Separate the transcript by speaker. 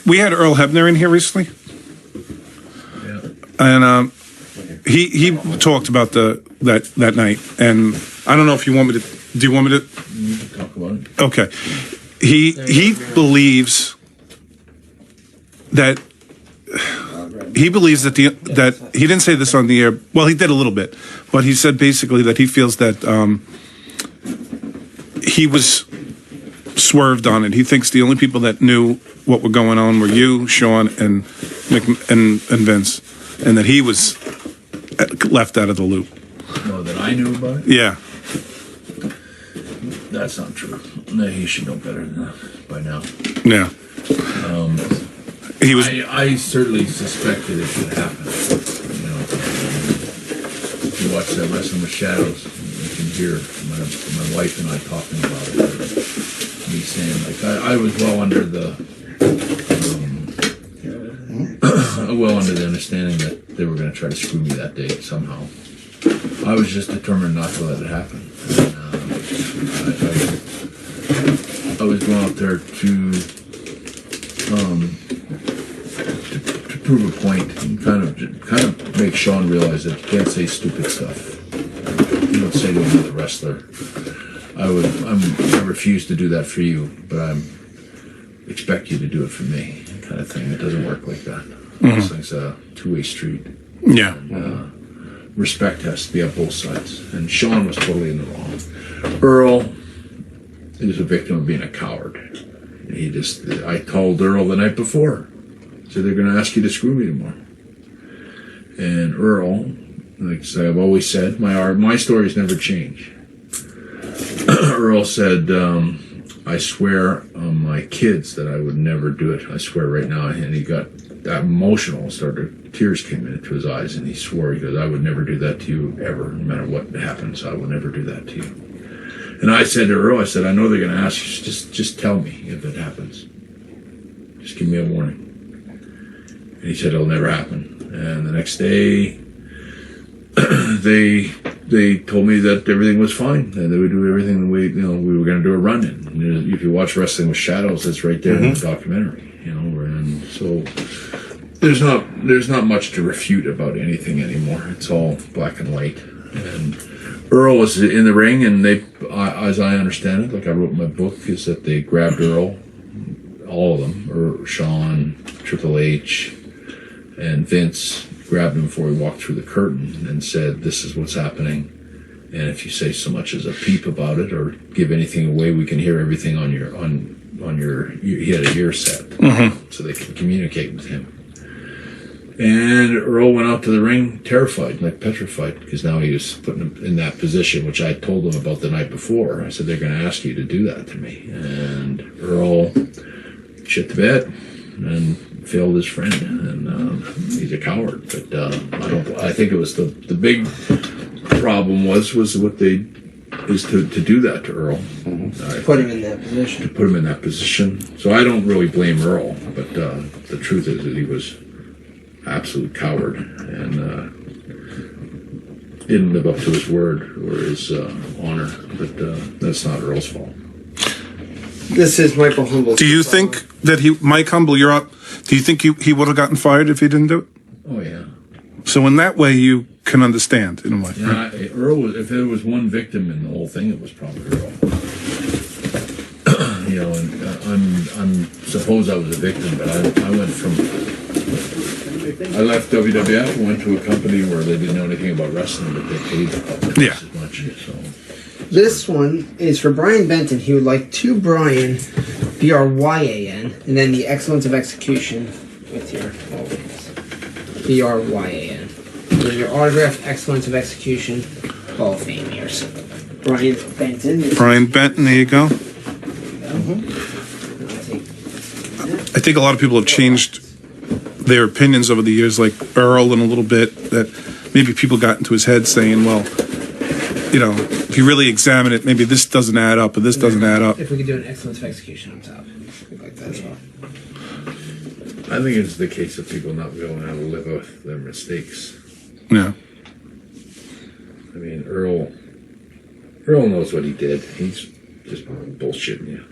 Speaker 1: We had Earl Hebner in here recently, and he talked about that night. And I don't know if you want me to. Do you want me to
Speaker 2: talk about it?
Speaker 1: Okay. He believes that he didn't say this on the air. Well, he did a little bit, but he said basically that he feels that he was swerved on it. He thinks the only people that knew what were going on were you, Sean, and Vince, and that he was left out of the loop.
Speaker 2: No, that I knew about it?
Speaker 1: Yeah.
Speaker 2: That's not true. No, he should know better than that by now.
Speaker 1: Yeah. He was.
Speaker 2: I certainly suspected it could happen. You know, if you watch that Wrestling with Shadows, you can hear my wife and I talking about it. Me saying like I was well under the understanding that they were going to try to screw me that day somehow. I was just determined not to let it happen. And, I was going out there to prove a point and kind of make Sean realize that you can't say stupid stuff. You don't say to another wrestler. I refuse to do that for you, but I expect you to do it for me, kind of thing. It doesn't work like that. Wrestling's a two-way street.
Speaker 1: Yeah.
Speaker 2: And, respect has to be on both sides, and Sean was totally in the wrong. Earl is a victim of being a coward. I told Earl the night before, so they're going to ask you to screw me tomorrow. And Earl, like I've always said, my stories never change. Earl said, I swear on my kids that I would never do it. I swear right now. And he got that emotional, tears came into his eyes, and he swore, he goes, I would never do that to you ever, no matter what happens. I will never do that to you. And I said to Earl, I said, I know they're going to ask you, just tell me if it happens. Just give me a warning. And he said, it'll never happen. And the next day, they told me that everything was fine, and they would do everything the way, we were going to do a run-in. And if you watch Wrestling with Shadows, it's right there in the documentary, and so there's not much to refute about anything anymore. It's all black and white. And Earl was in the ring, and they, as I understand it, like I wrote in my book, is that they grabbed Earl, all of them, or Sean, Triple H, and Vince, grabbed him before he walked through the curtain and said, this is what's happening, and if you say so much as a peep about it or give anything away, we can hear everything on your he had a ear set, so they could communicate with him. And Earl went out to the ring terrified, like petrified, because now he was putting him in that position, which I told him about the night before. I said, they're going to ask you to do that to me. And Earl shit the bed and failed his friend, and he's a coward. But I think it was the big problem was what they is to do that to Earl.
Speaker 3: Put him in that position.
Speaker 2: To put him in that position. So I don't really blame Earl, but the truth is that he was absolute coward and didn't live up to his word or his honor. But that's not Earl's fault.
Speaker 3: This is Michael Humble.
Speaker 1: Do you think that Mike Humble, you're up? Do you think he would have gotten fired if he didn't do it?
Speaker 2: Oh yeah.
Speaker 1: So in that way, you can understand in a way.
Speaker 2: Yeah, Earl was. If there was one victim in the whole thing, it was probably Earl. And I'm suppose I was a victim, but I went from. I left WWF and went to a company where they didn't know anything about wrestling, but they paid twice as much. So.
Speaker 3: This one is for Brian Benton. He would like to Brian, BRYAN, and then the excellence of execution with your BRYAN. With your autograph, excellence of execution, Hall of Fame years. Brian Benton.
Speaker 1: Brian Benton, there you go. I think a lot of people have changed their opinions over the years, like Earl in a little bit, that maybe people got into his head saying, well, if you really examine it, maybe this doesn't add up or this doesn't add up.
Speaker 3: If we could do an excellence of execution on top. Like that as well.
Speaker 2: I think it's the case of people not knowing how to live with their mistakes.
Speaker 1: Yeah.
Speaker 2: I mean, Earl knows what he did. He's just bullshitting you.